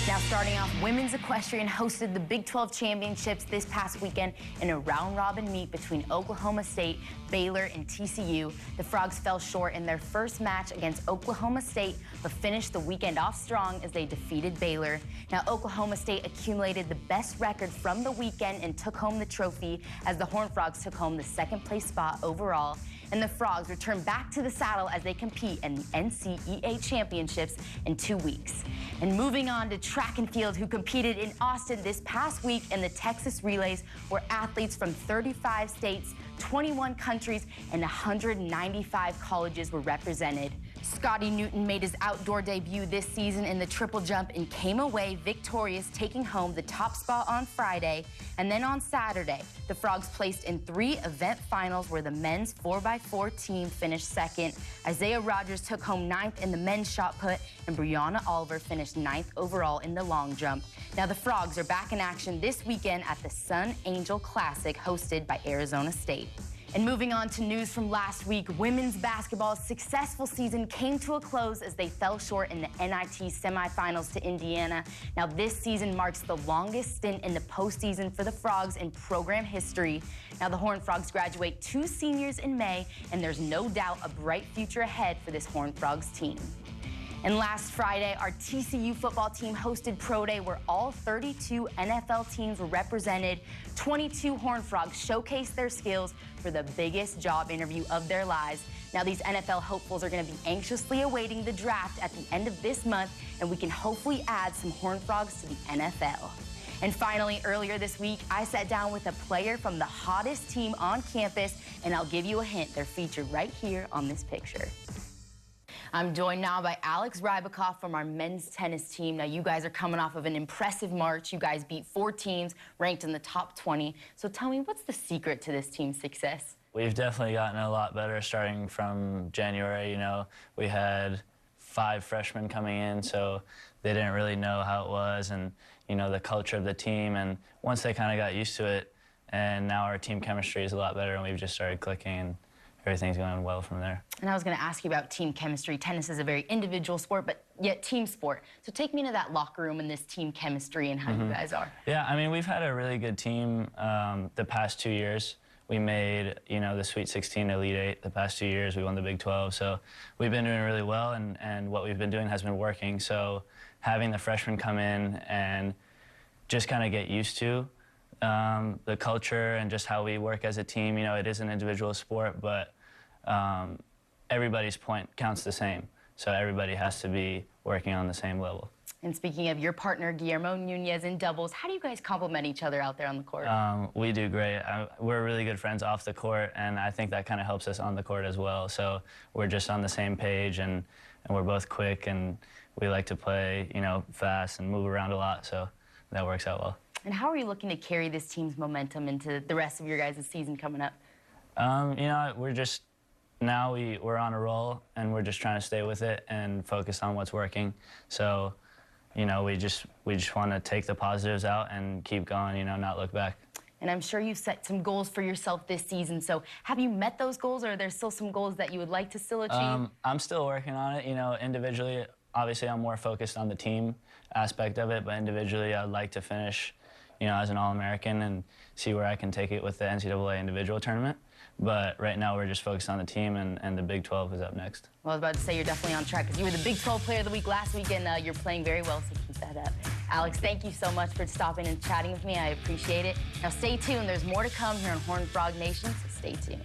Now starting off, women's equestrian hosted the Big 12 championships this past weekend in a round-robin meet between Oklahoma State, Baylor, and TCU. The Frogs fell short in their first match against Oklahoma State, but finished the weekend off strong as they defeated Baylor. Now Oklahoma State accumulated the best record from the weekend and took home the trophy, as the Horned Frogs took home the second-place spot overall. And the Frogs return back to the saddle as they compete in the NCEA championships in 2 weeks. And moving on to track and field, who competed in Austin this past week in the Texas Relays, where athletes from 35 states, 21 countries, and 195 colleges were represented. Scotty Newton made his outdoor debut this season in the triple jump and came away victorious, taking home the top spot on Friday. And then on Saturday, the Frogs placed in 3 event finals where the men's 4x4 team finished second. Isaiah Rogers took home 9th in the men's shot put, and Brianna Oliver finished 9th overall in the long jump. Now the Frogs are back in action this weekend at the Sun Angel Classic hosted by Arizona State. And moving on to news from last week, women's basketball's successful season came to a close as they fell short in the NIT semifinals to Indiana. Now this season marks the longest stint in the postseason for the Frogs in program history. Now the Horned Frogs graduate 2 seniors in May, and there's no doubt a bright future ahead for this Horned Frogs team. And last Friday, our TCU football team hosted Pro Day, where all 32 NFL teams were represented. 22 Horned Frogs showcased their skills for the biggest job interview of their lives. Now, these NFL hopefuls are going to be anxiously awaiting the draft at the end of this month, and we can hopefully add some Horned Frogs to the NFL. And finally, earlier this week, I sat down with a player from the hottest team on campus, and I'll give you a hint. They're featured right here on this picture. I'm joined now by Alex Rybakoff from our men's tennis team. Now, you guys are coming off of an impressive March. You guys beat 4 teams, ranked in the top 20. So tell me, what's the secret to this team's success? We've definitely gotten a lot better starting from January. You know, we had 5 freshmen coming in, so they didn't really know how it was and, you know, the culture of the team. And once they kind of got used to it, and now our team chemistry is a lot better, and we've just started clicking, and everything's going well from there. And I was going to ask you about team chemistry. Tennis is a very individual sport, but yet team sport. So take me into that locker room and this team chemistry and how you guys are. Yeah, I mean, we've had a really good team the past 2 years. We made, you know, the Sweet 16, Elite 8 the past 2 years. We won the Big 12. So we've been doing really well, and what we've been doing has been working. So having the freshmen come in and just kind of get used to the culture and just how we work as a team. You know, it is an individual sport, but everybody's point counts the same. So everybody has to be working on the same level. And speaking of your partner, Guillermo Nunez, in doubles, how do you guys complement each other out there on the court? We do great. We're really good friends off the court, and I think that kind of helps us on the court as well. So we're just on the same page, and we're both quick, and we like to play, you know, fast and move around a lot, so that works out well. And how are you looking to carry this team's momentum into the rest of your guys' season coming up? You know, we're on a roll, and we're just trying to stay with it and focus on what's working. So, you know, we just want to take the positives out and keep going, you know, not look back. And I'm sure you've set some goals for yourself this season. So have you met those goals, or are there still some goals that you would like to still achieve? I'm still working on it. You know, individually, obviously I'm more focused on the team aspect of it, but individually I'd like to finish, you know, as an All-American and see where I can take it with the NCAA individual tournament. But right now we're just focused on the team, and the Big 12 is up next. Well, I was about to say you're definitely on track, because you were the Big 12 Player of the Week last week, and you're playing very well, so keep that up. Alex, thank you so much for stopping and chatting with me. I appreciate it. Now stay tuned. There's more to come here on Horned Frog Nation, so stay tuned.